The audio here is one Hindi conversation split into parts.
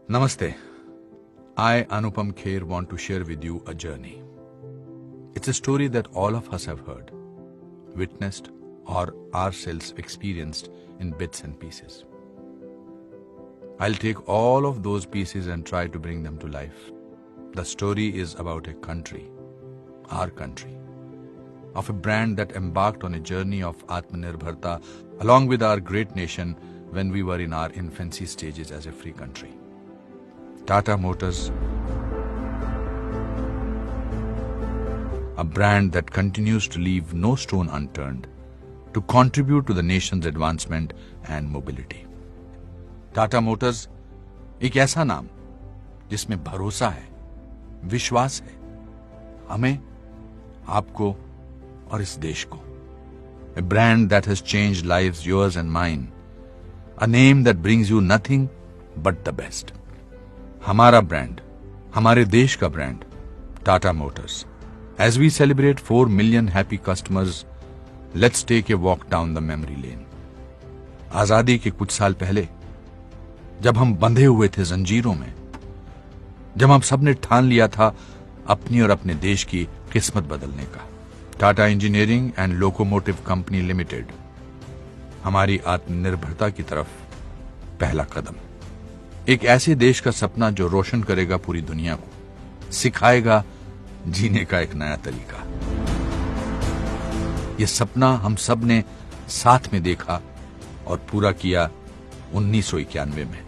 Namaste. I, Anupam Kher, want to share with you a journey. It's a story that all of us have heard, witnessed, or ourselves experienced in bits and pieces. I'll take all of those pieces and try to bring them to life. The story is about a country, our country, of a brand that embarked on a journey of Atmanirbharta along with our great nation when we were in our infancy stages as a free country. Tata Motors, a brand that continues to leave no stone unturned to contribute to the nation's advancement and mobility. Tata Motors एक ऐसा नाम जिसमें भरोसा है, विश्वास है, हमें, आपको और इस देश को. A brand that has changed lives, yours and mine. A name that brings you nothing but the best. हमारा ब्रांड, हमारे देश का brand, Tata Motors. As we celebrate 4 million happy customers, let's take a walk down the memory lane. आजादी के कुछ साल पहले, जब हम बंधे हुए थे जंजीरों में, जब हम सबने ठान लिया था अपनी और अपने देश की किस्मत बदलने का, Tata engineering and locomotive company limited हमारी आत्मनिर्भरता की तरफ पहला कदम. एक ऐसे देश का सपना जो रोशन करेगा पूरी दुनिया को, सिखाएगा जीने का एक नया तरीका. यह सपना हम सब ने साथ में देखा और पूरा किया 1991 में.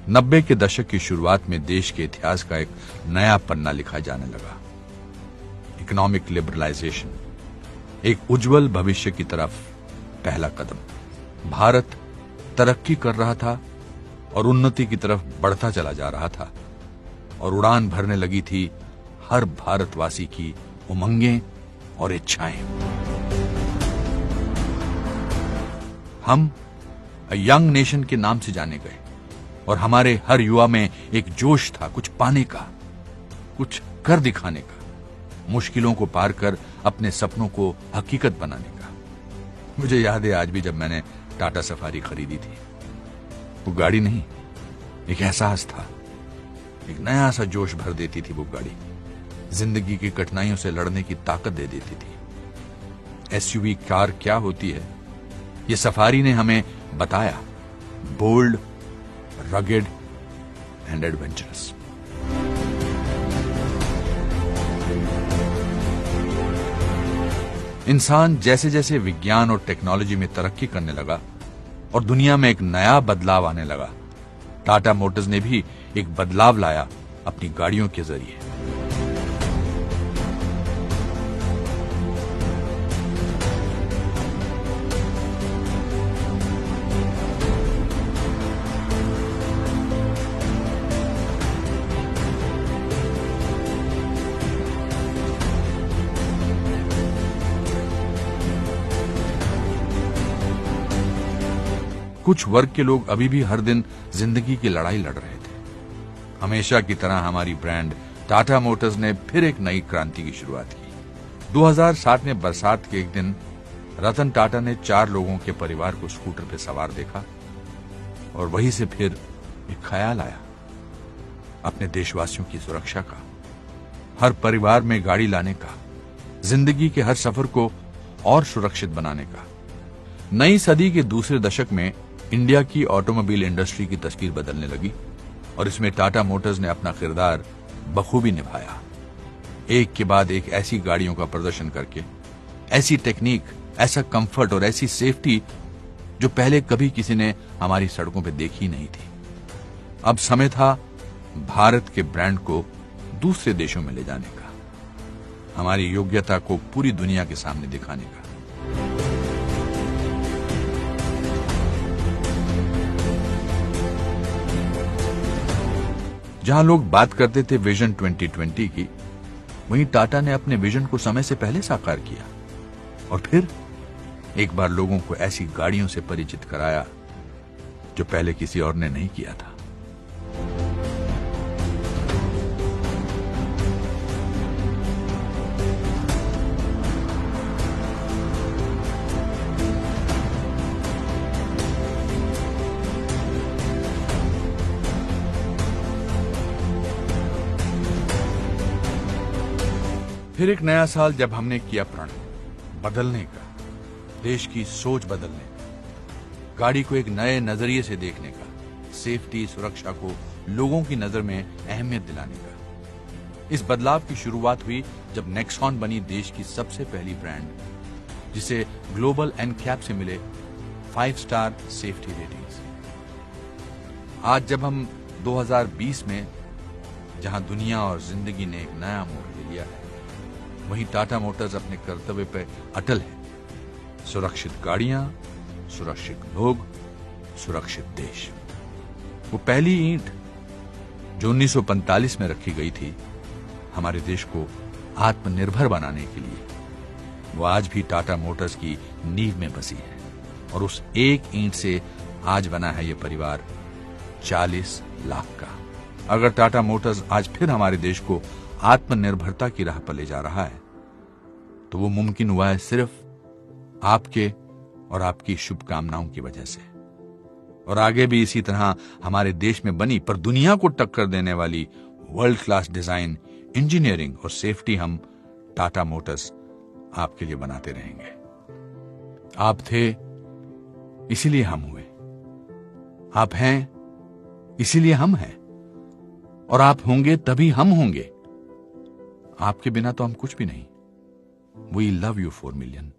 90 के दशक की शुरुआत में देश के इतिहास का एक नया पन्ना लिखा जाने लगा. इकोनॉमिक लिबरलाइजेशन, एक उज्जवल भविष्य की तरफ पहला कदम. भारत तरक्की कर रहा था और उन्नति की तरफ बढ़ता चला जा रहा था और उड़ान भरने लगी थी हर भारतवासी की उमंगें और इच्छाएं. हम यंग नेशन के नाम से जाने गए और हमारे हर युवा में एक जोश था कुछ पाने का, कुछ कर दिखाने का, मुश्किलों को पार कर अपने सपनों को हकीकत बनाने का. मुझे याद है आज भी जब मैंने टाटा सफारी खरीदी थी. वो गाड़ी नहीं, एक एहसास था. एक नया सा जोश भर देती थी वो गाड़ी. जिंदगी की कठिनाइयों से लड़ने की ताकत दे देती थी. एसयूवी कार क्या होती है, ये सफारी ने हमें बताया. Bold, rugged and adventurous. इंसान जैसे जैसे विज्ञान और टेक्नोलॉजी में तरक्की करने लगा और दुनिया में एक नया बदलाव आने लगा, टाटा मोटर्स ने भी एक बदलाव लाया अपनी गाड़ियों के जरिए. कुछ वर्ग के लोग अभी भी हर दिन जिंदगी की लड़ाई लड़ रहे थे. हमेशा की तरह हमारी ब्रांड टाटा मोटर्स ने फिर एक नई क्रांति की शुरुआत की. 2007 में बरसात के एक दिन रतन टाटा ने 4 लोगों के परिवार को स्कूटर पर सवार देखा और वहीं से फिर एक ख्याल आया अपने देशवासियों की सुरक्षा का, हर परिवार में गाड़ी लाने का, जिंदगी के हर सफर को और सुरक्षित बनाने का. नई सदी के दूसरे दशक में इंडिया की ऑटोमोबाइल इंडस्ट्री की तस्वीर बदलने लगी और इसमें टाटा मोटर्स ने अपना किरदार बखूबी निभाया. एक के बाद एक ऐसी गाड़ियों का प्रदर्शन करके, ऐसी टेक्निक, ऐसा कंफर्ट और ऐसी सेफ्टी जो पहले कभी किसी ने हमारी सड़कों पर देखी नहीं थी. अब समय था भारत के ब्रांड को दूसरे देशों में ले जाने का, हमारी योग्यता को पूरी दुनिया के सामने दिखाने का. जहां लोग बात करते थे विजन 2020 की, वहीं टाटा ने अपने विजन को समय से पहले साकार किया और फिर एक बार लोगों को ऐसी गाड़ियों से परिचित कराया जो पहले किसी और ने नहीं किया था. फिर एक नया साल जब हमने किया प्रण बदलने का, देश की सोच बदलने का, गाड़ी को एक नए नजरिए से देखने का, सेफ्टी सुरक्षा को लोगों की नजर में अहमियत दिलाने का। इस बदलाव की शुरुआत हुई जब नेक्सॉन बनी देश की सबसे पहली ब्रांड जिसे ग्लोबल एनकैप से मिले 5 स्टार सेफ्टी रेटिंग्स। आज जब हम 2020 में जहां दुनिया और जिंदगी ने एक नया मोड़ ले लिया है, वहीं टाटा मोटर्स अपने कर्तव्य पर अटल है। सुरक्षित गाड़ियां, सुरक्षित लोग, सुरक्षित देश। वो पहली ईंट जो 1945 में रखी गई थी हमारे देश को आत्मनिर्भर बनाने के लिए, वो आज भी टाटा मोटर्स की नींव में बसी है। और उस एक ईंट से आज बना है ये परिवार 40 लाख का। अगर टाटा मोटर्स आज फिर हमारे देश को आत्मनिर्भरता की राह पर ले जा रहा है तो वो मुमकिन हुआ है सिर्फ आपके और आपकी शुभकामनाओं की वजह से। और आगे भी इसी तरह हमारे देश में बनी पर दुनिया को टक्कर देने वाली वर्ल्ड क्लास डिजाइन, इंजीनियरिंग और सेफ्टी हम टाटा मोटर्स आपके लिए बनाते रहेंगे। आप थे इसीलिए हम हुए, आप हैं इसीलिए हम हैं, और आप होंगे तभी हम होंगे। आपके बिना तो हम कुछ भी नहीं। We love you 4 million.